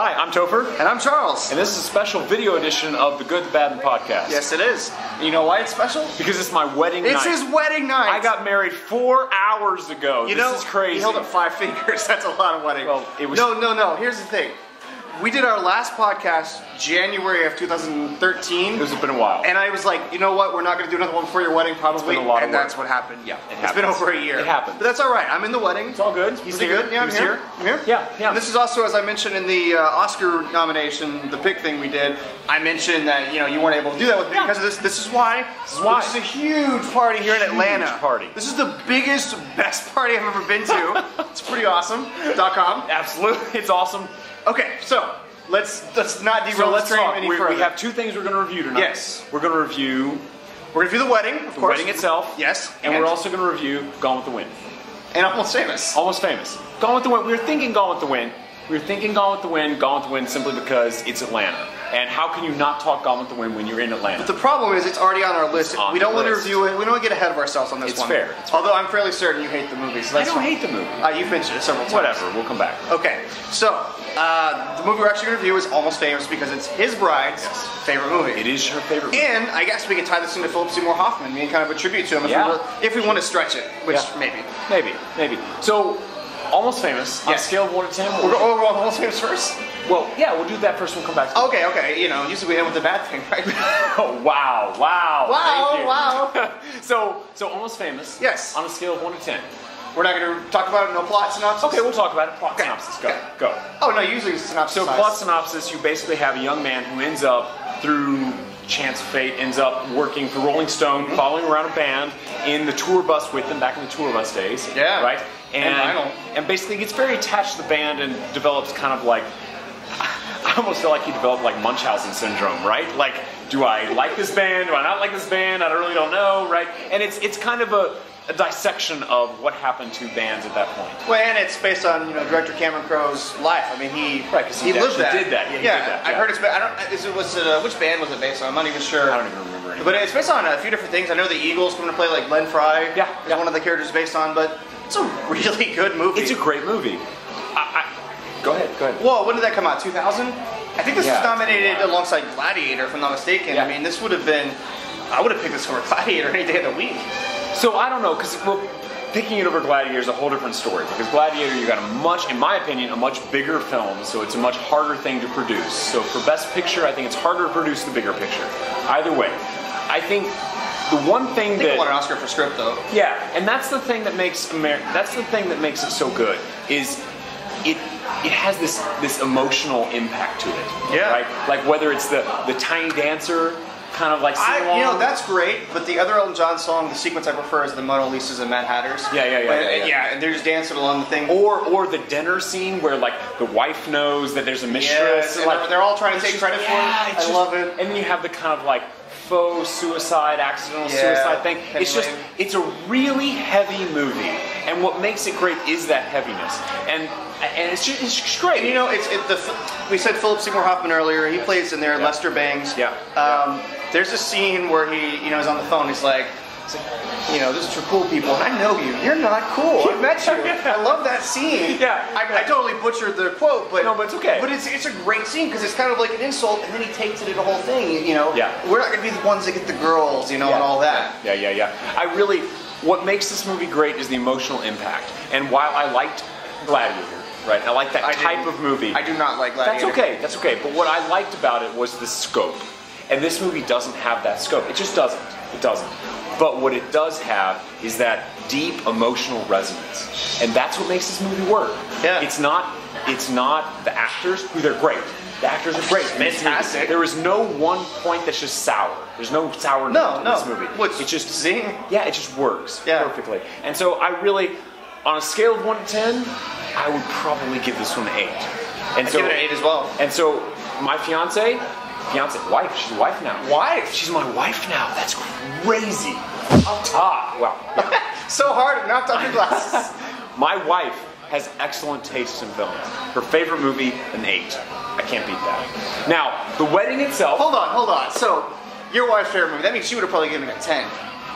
Hi, I'm Topher. And I'm Charles. And this is a special video edition of the Good, the Bad, and Podcast. Yes, it is. You know why it's special? Because it's my wedding night. It's his wedding night. I got married 4 hours ago. This is crazy. He held up 5 fingers. That's a lot of wedding. Well, it was... No. Here's the thing. We did our last podcast January of 2013. This has been a while. And I was like, you know what? We're not going to do another one before your wedding, probably. It's been a lot of work. That's what happened. Yeah, it's been over a year. It happened. But that's all right. I'm in the wedding. It's all good. He's here. Yeah, I'm here. I'm here. Yeah. And this is also, as I mentioned in the Oscar nomination, the pig thing we did. I mentioned that you weren't able to do that with me because of this. This is why. This is a huge party here in Atlanta. Party. This is the biggest, best party I've ever been to. It's pretty awesome.com. Absolutely, it's awesome. Okay, so. Let's not derail the train any further. We have 2 things we're going to review tonight. Yes. We're going to review the wedding, of course. The wedding itself. Yes. And we're also going to review Gone with the Wind. And Almost Famous. Almost Famous. Gone with the Wind. We were thinking Gone with the Wind. Gone with the Wind simply because it's Atlanta. And how can you not talk Gone with the Wind when you're in Atlanta? But the problem is it's already on our list. We don't want to review it. We don't want to get ahead of ourselves on this one. It's fair. Although I'm fairly certain you hate the movie. So I don't hate the movie. You've mentioned it several times. Whatever. We'll come back. Okay. So, the movie we're actually going to review is Almost Famous because it's his bride's favorite movie. It is her favorite movie. And I guess we can tie this into Philip Seymour Hoffman, being kind of a tribute to him if we want to stretch it, which maybe. So, Almost Famous, on a scale of 1 to 10. We're on Almost Famous first? Well, yeah, we'll do that first. We'll come back to it. Okay. Usually we end with the bad thing, right? Oh, wow. Wow. So Almost Famous. Yes. On a scale of 1 to 10. We're not going to talk about it, no plot synopsis? Okay, we'll talk about it. Plot synopsis. Go. Oh, no, usually synopsis. So plot synopsis, you basically have a young man who ends up, through chance of fate, ends up working for Rolling Stone, following around a band in the tour bus with them, back in the tour bus days. Yeah. Right? And basically gets very attached to the band and develops kind of like, I almost feel like he developed like Munchausen syndrome, right? Like, do I like this band? Do I not like this band? I really don't know, right? And it's kind of a dissection of what happened to bands at that point. Well, and it's based on director Cameron Crowe's life. I mean, he lived that. Did that. Yeah, he did that. I've heard it's. Which band was it based on? I'm not even sure. I don't even remember anymore. But it's based on a few different things. I know the Eagles come to play, like Glenn Frey is one of the characters based on. But it's a really good movie. It's a great movie. Go ahead. Well, when did that come out? 2000? I think this was nominated alongside Gladiator, if I'm not mistaken. Yeah. I mean, this would have been. I would have picked this over Gladiator any day of the week. So I don't know, because picking it over Gladiator is a whole different story. Because Gladiator, you got in my opinion, a much bigger film, so it's a much harder thing to produce. So for Best Picture, I think it's harder to produce the bigger picture. Either way, I think the one thing that won an Oscar for script, though. Yeah, and that's the thing that makes it so good is it has this emotional impact to it. Yeah. Right? Like whether it's the Tiny Dancer. Kind of like that's great, but the other Elton John song, the sequence I prefer is the Mona Lisas and Mad Hatters. Yeah, and they're just dancing along the thing. Or the dinner scene where like the wife knows that there's a mistress. Yes, and they're all trying to take credit for it. I love it. And then you have the kind of like faux suicide, accidental suicide thing. It's a really heavy movie, and what makes it great is that heaviness. And it's just great. And we said Philip Seymour Hoffman earlier. He plays in there. Lester Bangs. There's a scene where he is on the phone. He's like, this is for cool people, and I know you. You're not cool. I met you. I love that scene. I totally butchered the quote, but it's okay. But it's a great scene because it's kind of like an insult, and then he takes it in the whole thing. We're not going to be the ones that get the girls, and all that. Yeah. What makes this movie great is the emotional impact. And while I liked Gladiator. Right, I like that type of movie. I do not like Gladiator. That's okay. But what I liked about it was the scope. And this movie doesn't have that scope. It just doesn't. It doesn't. But what it does have is that deep emotional resonance. And that's what makes this movie work. Yeah. It's not the actors, who they're great. The actors are great. Fantastic. There is no one point that's just sour. There's no sour note to this movie. It just zing. Yeah, it just works perfectly. And so I really, on a scale of 1 to 10, I would probably give this one an 8. I'd give it an 8 as well. And so my wife, she's a wife now. Wife? She's my wife now. That's crazy. Wow. So hard, it knocked off your glasses. My wife has excellent taste in films. Her favorite movie, an 8. I can't beat that. Now, the wedding itself. Hold on. So, your wife's favorite movie, that means she would have probably given it a 10.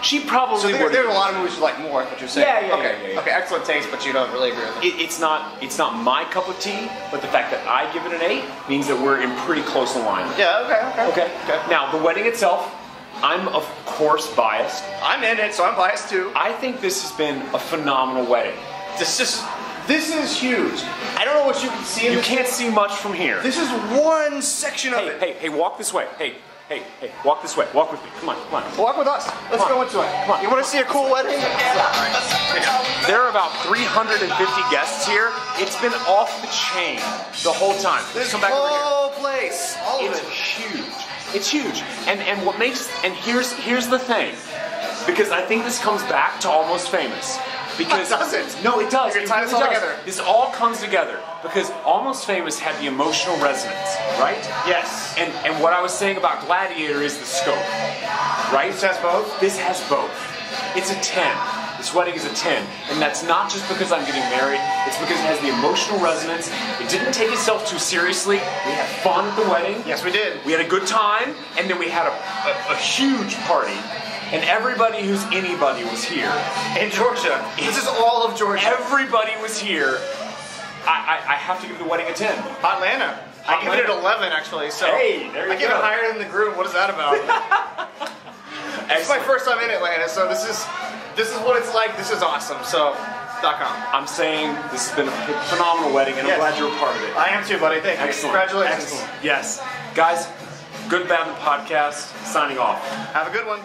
She probably So would. there are a lot of movies you like more, what you're saying. Yeah. Okay, excellent taste, but you don't really agree with it. It's not my cup of tea, but the fact that I give it an 8 means that we're in pretty close alignment. Yeah, okay. Now, the wedding itself, I'm of course biased. I'm in it, so I'm biased too. I think this has been a phenomenal wedding. This is huge. I don't know what you can see in You this. can't see much from here. This is one section of it. Hey, walk this way. Hey, walk this way. Walk with me. Come on. Walk with us. Let's go into it. Come on. You want to see a cool wedding? There are about 350 guests here. It's been off the chain the whole time. This Come back over here. whole place, all of It's it. huge. It's huge. And what makes, and here's the thing, because I think this comes back to Almost Famous. Because It doesn't. No, it does. You're It tying this really all does. together. This all comes together because Almost Famous had the emotional resonance, right? Yes. And what I was saying about Gladiator is the scope, right? This has both? This has both. It's a 10. This wedding is a 10. And that's not just because I'm getting married, it's because it has the emotional resonance. It didn't take itself too seriously. We had fun at the wedding. Yes, we did. We had a good time, and then we had a huge party. And everybody who's anybody was here. In Georgia. This is all of Georgia. Everybody was here. I have to give the wedding a 10. Atlanta. I give it an 11 actually. So Hey, there you I give go. it higher than the group. What is that about? It's my first time in Atlanta, so this is what it's like. This is awesome. So .com. I'm saying this has been a phenomenal wedding, and Yes. I'm glad you're a part of it. I am too, buddy. Thank you. Excellent. Congratulations. Excellent. Yes. Guys, Good Bad and Podcast, signing off. Have a good one.